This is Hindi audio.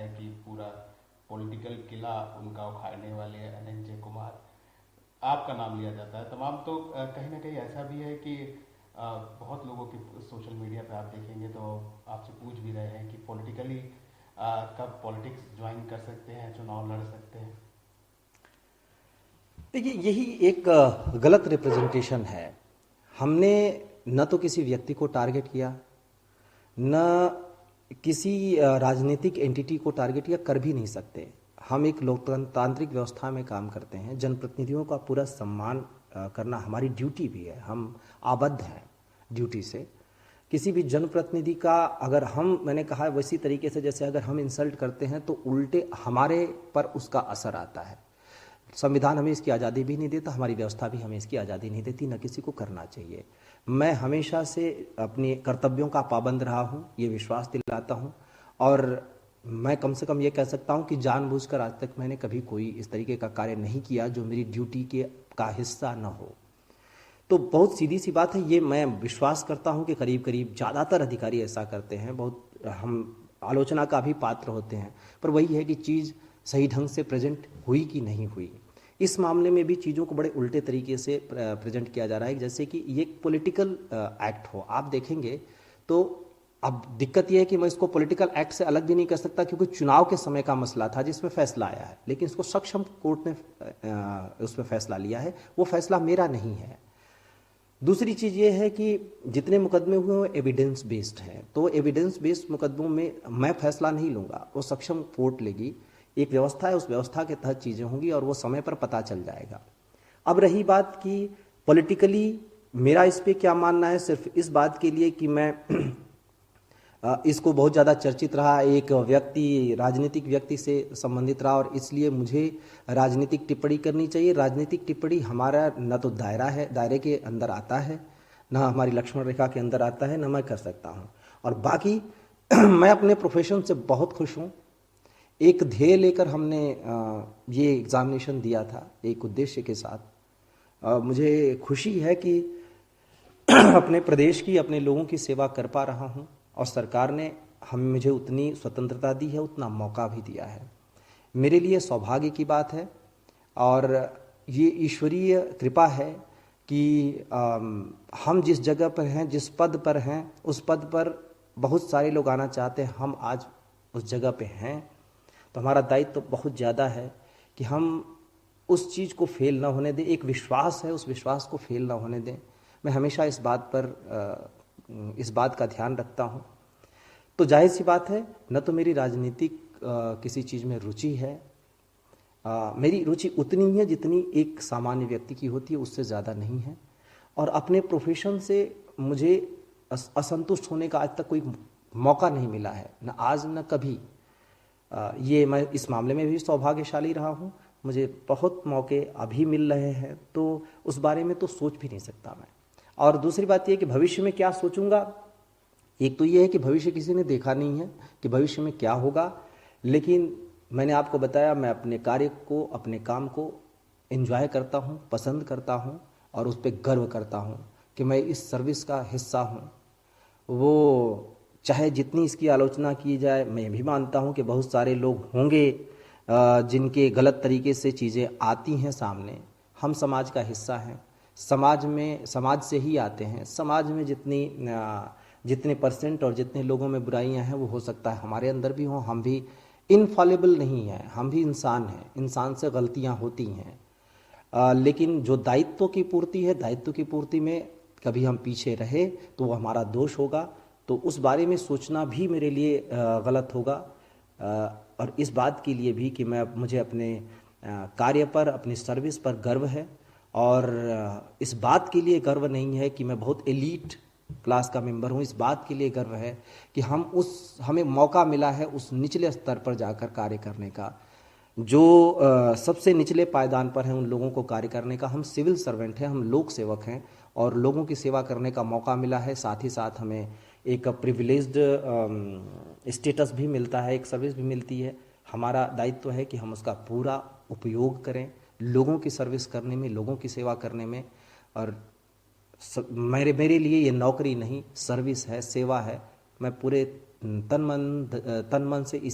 है कि पूरा पॉलिटिकल किला उनका उखाड़ने वाले अनंजय कुमार, आपका नाम लिया जाता है तमाम। तो कहीं ना कहीं ऐसा भी है कि बहुत लोगों की सोशल मीडिया पे आप देखेंगे तो आपसे पूछ भी रहे हैं कि पॉलिटिकली कब पॉलिटिक्स ज्वाइन कर सकते हैं, चुनाव लड़ सकते हैं। देखिए, यही एक गलत रिप्रेजेंटेशन है। हमने न तो किसी व्यक्ति को टारगेट किया, न किसी राजनीतिक एंटिटी को टारगेट किया, कर भी नहीं सकते। हम एक लोकतांत्रिक व्यवस्था में काम करते हैं, जनप्रतिनिधियों का पूरा सम्मान करना हमारी ड्यूटी भी है। हम आबद्ध हैं ड्यूटी से। किसी भी जनप्रतिनिधि का अगर हम, मैंने कहा वैसी तरीके से जैसे अगर हम इंसल्ट करते हैं तो उल्टे हमारे पर उसका असर आता है। संविधान हमें इसकी आज़ादी भी नहीं देता, हमारी व्यवस्था भी हमें इसकी आज़ादी नहीं देती, न किसी को करना चाहिए। मैं हमेशा से अपने कर्तव्यों का पाबंद रहा हूँ, ये विश्वास दिलाता हूँ। और मैं कम से कम ये कह सकता हूँ कि जानबूझकर आज तक मैंने कभी कोई इस तरीके का कार्य नहीं किया जो मेरी ड्यूटी के का हिस्सा न हो। तो बहुत सीधी सी बात है, ये मैं विश्वास करता हूँ कि करीब करीब ज़्यादातर अधिकारी ऐसा करते हैं। बहुत हम आलोचना का भी पात्र होते हैं, पर वही है कि चीज़ सही ढंग से प्रेजेंट हुई कि नहीं हुई। इस मामले में भी चीज़ों को बड़े उल्टे तरीके से प्रेजेंट किया जा रहा है, जैसे कि ये एक पॉलिटिकल एक्ट हो। आप देखेंगे तो अब दिक्कत यह है कि मैं इसको पॉलिटिकल एक्ट से अलग भी नहीं कर सकता, क्योंकि चुनाव के समय का मसला था जिसमें फैसला आया है, लेकिन इसको सक्षम कोर्ट ने उसमें फैसला लिया है, वो फैसला मेरा नहीं है। दूसरी चीज़ ये है कि जितने मुकदमे हुए वो एविडेंस बेस्ड हैं, तो एविडेंस बेस्ड मुकदमों में मैं फैसला नहीं लूँगा, वो सक्षम कोर्ट लेगी। एक व्यवस्था है, उस व्यवस्था के तहत चीज़ें होंगी और वो समय पर पता चल जाएगा। अब रही बात कि पॉलिटिकली मेरा इस पर क्या मानना है, सिर्फ इस बात के लिए कि मैं इसको बहुत ज़्यादा चर्चित रहा, एक व्यक्ति राजनीतिक व्यक्ति से संबंधित रहा और इसलिए मुझे राजनीतिक टिप्पणी करनी चाहिए। राजनीतिक टिप्पणी हमारा न तो दायरे के अंदर आता है, न हमारी लक्ष्मण रेखा के अंदर आता है, न मैं कर सकता हूँ। और बाकी मैं अपने प्रोफेशन से बहुत खुश हूँ। एक ध्येय लेकर हमने ये एग्ज़ामिनेशन दिया था, एक उद्देश्य के साथ। मुझे खुशी है कि अपने प्रदेश की, अपने लोगों की सेवा कर पा रहा हूँ और सरकार ने मुझे उतनी स्वतंत्रता दी है, उतना मौका भी दिया है। मेरे लिए सौभाग्य की बात है और ये ईश्वरीय कृपा है कि हम जिस जगह पर हैं, जिस पद पर हैं, उस पद पर बहुत सारे लोग आना चाहते हैं, हम आज उस जगह पे हैं। तो हमारा दायित्व तो बहुत ज़्यादा है कि हम उस चीज़ को फेल ना होने दें। एक विश्वास है, उस विश्वास को फेल ना होने दें। मैं हमेशा इस बात का ध्यान रखता हूँ। तो जाहिर सी बात है, न तो मेरी राजनीतिक किसी चीज़ में रुचि है। मेरी रुचि उतनी ही है जितनी एक सामान्य व्यक्ति की होती है, उससे ज़्यादा नहीं है। और अपने प्रोफेशन से मुझे असंतुष्ट होने का आज तक कोई मौका नहीं मिला है, न आज न कभी। ये मैं इस मामले में भी सौभाग्यशाली रहा हूँ। मुझे बहुत मौके अभी मिल रहे हैं, तो उस बारे में तो सोच भी नहीं सकता मैं। और दूसरी बात यह कि भविष्य में क्या सोचूंगा, एक तो ये है कि भविष्य किसी ने देखा नहीं है कि भविष्य में क्या होगा, लेकिन मैंने आपको बताया, मैं अपने कार्य को, अपने काम को एंजॉय करता हूँ, पसंद करता हूँ और उस पर गर्व करता हूँ कि मैं इस सर्विस का हिस्सा हूँ। वो चाहे जितनी इसकी आलोचना की जाए, मैं भी मानता हूँ कि बहुत सारे लोग होंगे जिनके गलत तरीके से चीज़ें आती हैं सामने। हम समाज का हिस्सा हैं, समाज से ही आते हैं। समाज में जितने परसेंट और जितने लोगों में बुराइयां हैं, वो हो सकता है हमारे अंदर भी हों। हम भी इनफॉलेबल नहीं हैं, हम भी इंसान हैं, इंसान से गलतियां होती हैं। लेकिन जो दायित्व की पूर्ति है, दायित्व की पूर्ति में कभी हम पीछे रहे तो वो हमारा दोष होगा। तो उस बारे में सोचना भी मेरे लिए गलत होगा। और इस बात के लिए भी कि मुझे अपने कार्य पर, अपनी सर्विस पर गर्व है। और इस बात के लिए गर्व नहीं है कि मैं बहुत एलीट क्लास का मेंबर हूँ, इस बात के लिए गर्व है कि हमें मौका मिला है उस निचले स्तर पर जाकर कार्य करने का, जो सबसे निचले पायदान पर हैं, उन लोगों को कार्य करने का। हम सिविल सर्वेंट हैं, हम लोक सेवक हैं और लोगों की सेवा करने का मौका मिला है। साथ ही साथ हमें एक प्रिविलेज्ड स्टेटस भी मिलता है, एक सर्विस भी मिलती है। हमारा दायित्व है कि हम उसका पूरा उपयोग करें, लोगों की सर्विस करने में, लोगों की सेवा करने में। और मेरे लिए ये नौकरी नहीं, सर्विस है, सेवा है। मैं पूरे तन मन से इस